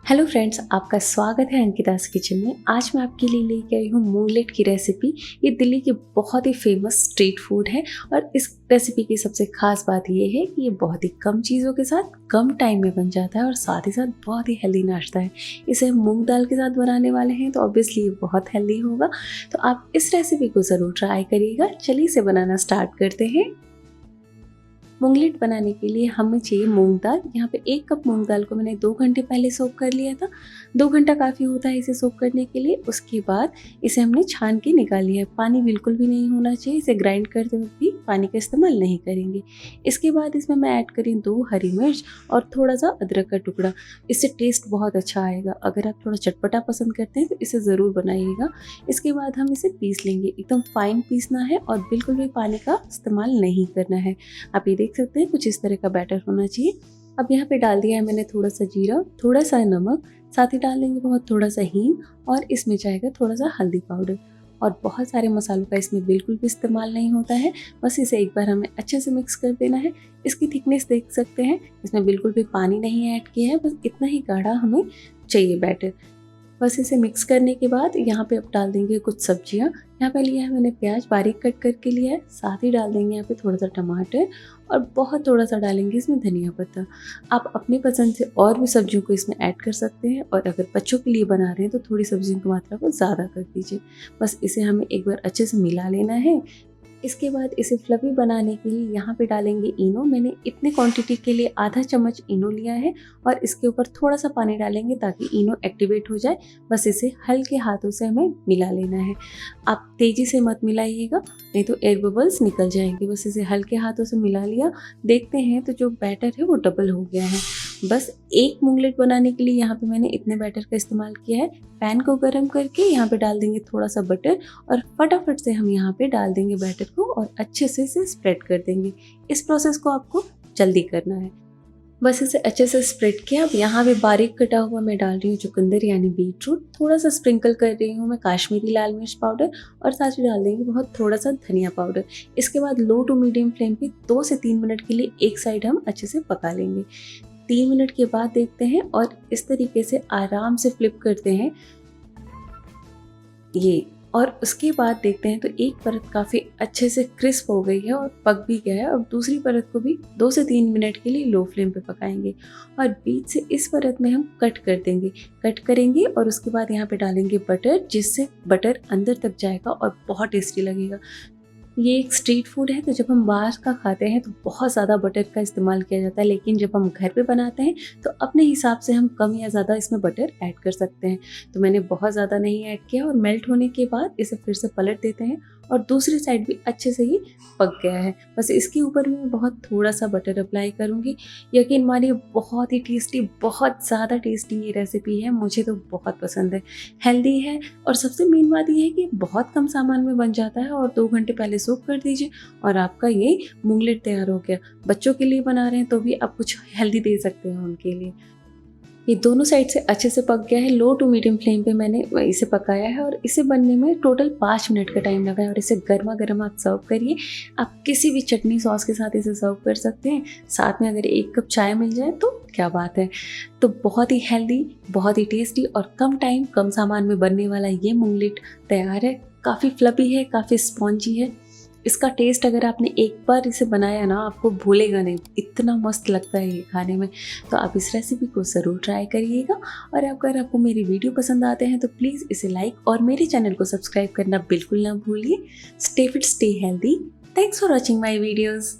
Hello friends, आपका स्वागत है अंकिता's किचन में। आज मैं आपके लिए लेके आई हूँ मूंगलेट की रेसिपी। ये दिल्ली की बहुत ही फेमस स्ट्रीट फूड है और इस रेसिपी की सबसे खास बात ये है कि ये बहुत ही कम चीज़ों के साथ कम टाइम में बन जाता है और साथ ही साथ बहुत ही हेल्दी नाश्ता है। इसे हम मूंग दाल के साथ बनाने वाले हैं तो ऑब्वियसली ये बहुत हेल्दी होगा। तो आप इस रेसिपी को ज़रूर ट्राई करिएगा। चलिए इसे बनाना स्टार्ट करते हैं। मूंगलेट बनाने के लिए हमें चाहिए मूंग दाल। यहाँ पे 1 कप मूंग दाल को मैंने 2 घंटे पहले सोक कर लिया था। 2 घंटा काफ़ी होता है इसे सोक करने के लिए। उसके बाद इसे हमने छान के निकाल लिया है। पानी बिल्कुल भी नहीं होना चाहिए। इसे ग्राइंड करते वक्त भी पानी का इस्तेमाल नहीं करेंगे। इसके बाद इसमें मैं ऐड करी 2 हरी मिर्च और थोड़ा सा अदरक का टुकड़ा। इससे टेस्ट बहुत अच्छा आएगा। अगर आप थोड़ा चटपटा पसंद करते हैं तो इसे ज़रूर बनाइएगा। इसके बाद हम इसे पीस लेंगे। एकदम फाइन पीसना है और बिल्कुल भी पानी का इस्तेमाल नहीं करना है। आप ये देख सकते हैं कुछ इस तरह का बैटर होना चाहिए। अब यहाँ पे डाल दिया है मैंने थोड़ा सा जीरा, थोड़ा सा नमक, साथ ही डाल देंगे बहुत थोड़ा सा हींग और इसमें जाएगा थोड़ा सा हल्दी पाउडर। और बहुत सारे मसालों का इसमें बिल्कुल भी इस्तेमाल नहीं होता है। बस इसे एक बार हमें अच्छे से मिक्स कर देना है। इसकी थिकनेस देख सकते हैं, इसमें बिल्कुल भी पानी नहीं ऐड किया है। बस इतना ही गाढ़ा हमें चाहिए बैटर। बस इसे मिक्स करने के बाद यहाँ पे अब डाल देंगे कुछ सब्जियाँ। यहाँ पे लिया है मैंने प्याज बारीक कट करके लिया है। साथ ही डाल देंगे यहाँ पे थोड़ा सा टमाटर और बहुत थोड़ा सा डालेंगे इसमें धनिया पत्ता। आप अपनी पसंद से और भी सब्जियों को इसमें ऐड कर सकते हैं और अगर बच्चों के लिए बना रहे हैं तो थोड़ी सब्जियों की मात्रा को ज़्यादा कर दीजिए। बस इसे हमें एक बार अच्छे से मिला लेना है। इसके बाद इसे फ्लफी बनाने के लिए यहाँ पे डालेंगे इनो। मैंने इतने क्वांटिटी के लिए आधा चम्मच इनो लिया है और इसके ऊपर थोड़ा सा पानी डालेंगे ताकि इनो एक्टिवेट हो जाए। बस इसे हल्के हाथों से हमें मिला लेना है। आप तेज़ी से मत मिलाइएगा, नहीं तो एयर बबल्स निकल जाएंगे। बस इसे हल्के हाथों से मिला लिया। देखते हैं तो जो बैटर है वो डबल हो गया है। बस एक मूंगलेट बनाने के लिए यहाँ पे मैंने इतने बैटर का इस्तेमाल किया है। पैन को गर्म करके यहाँ पे डाल देंगे थोड़ा सा बटर और फटाफट से हम यहाँ पे डाल देंगे बैटर को और अच्छे से इसे स्प्रेड कर देंगे। इस प्रोसेस को आपको जल्दी करना है। बस इसे अच्छे से स्प्रेड किया। अब यहाँ पे बारीक कटा हुआ मैं डाल रही हूँ चुकंदर यानी बीटरूट। थोड़ा सा स्प्रिंकल कर रही हूँ मैं काश्मीरी लाल मिर्च पाउडर और साथ ही डाल देंगे बहुत थोड़ा सा धनिया पाउडर। इसके बाद लो टू मीडियम फ्लेम पे 2 से 3 मिनट के लिए एक साइड हम अच्छे से पका लेंगे। 3 मिनट के बाद देखते हैं और इस तरीके से आराम से फ्लिप करते हैं ये। और उसके बाद देखते हैं तो एक परत काफ़ी अच्छे से क्रिस्प हो गई है और पक भी गया है। अब दूसरी परत को भी 2 से 3 मिनट के लिए लो फ्लेम पे पकाएंगे और बीच से इस परत में हम कट करेंगे और उसके बाद यहाँ पे डालेंगे बटर, जिससे बटर अंदर तक जाएगा और बहुत टेस्टी लगेगा। ये एक स्ट्रीट फूड है तो जब हम बाहर का खाते हैं तो बहुत ज़्यादा बटर का इस्तेमाल किया जाता है, लेकिन जब हम घर पे बनाते हैं तो अपने हिसाब से हम कम या ज़्यादा इसमें बटर ऐड कर सकते हैं। तो मैंने बहुत ज़्यादा नहीं ऐड किया और मेल्ट होने के बाद इसे फिर से पलट देते हैं और दूसरी साइड भी अच्छे से ही पक गया है। बस इसके ऊपर भी मैं बहुत थोड़ा सा बटर अप्लाई करूँगी। यकीन मानिए बहुत ही टेस्टी, बहुत ज़्यादा टेस्टी ये रेसिपी है। मुझे तो बहुत पसंद है। हेल्दी है और सबसे मेन बात ये है कि बहुत कम सामान में बन जाता है और 2 घंटे पहले सोक कर दीजिए और आपका ये मूंगलेट तैयार हो गया। बच्चों के लिए बना रहे हैं तो भी आप कुछ हेल्दी दे सकते हैं उनके लिए। ये दोनों साइड से अच्छे से पक गया है। लो टू मीडियम फ्लेम पे मैंने इसे पकाया है और इसे बनने में टोटल 5 मिनट का टाइम लगा है और इसे गर्मा गर्म आप सर्व करिए। आप किसी भी चटनी सॉस के साथ इसे सर्व कर सकते हैं। साथ में अगर 1 कप चाय मिल जाए तो क्या बात है। तो बहुत ही हेल्दी, बहुत ही टेस्टी और कम टाइम कम सामान में बनने वाला ये मूंगलेट तैयार है। काफ़ी फ्लफी है, काफ़ी स्पॉन्जी है। इसका टेस्ट अगर आपने एक बार इसे बनाया ना, आपको भूलेगा नहीं। इतना मस्त लगता है ये खाने में। तो आप इस रेसिपी को ज़रूर ट्राई करिएगा और अगर आपको मेरी वीडियो पसंद आते हैं तो प्लीज़ इसे लाइक और मेरे चैनल को सब्सक्राइब करना बिल्कुल ना भूलिए। Stay fit, stay healthy. Thanks for watching my videos.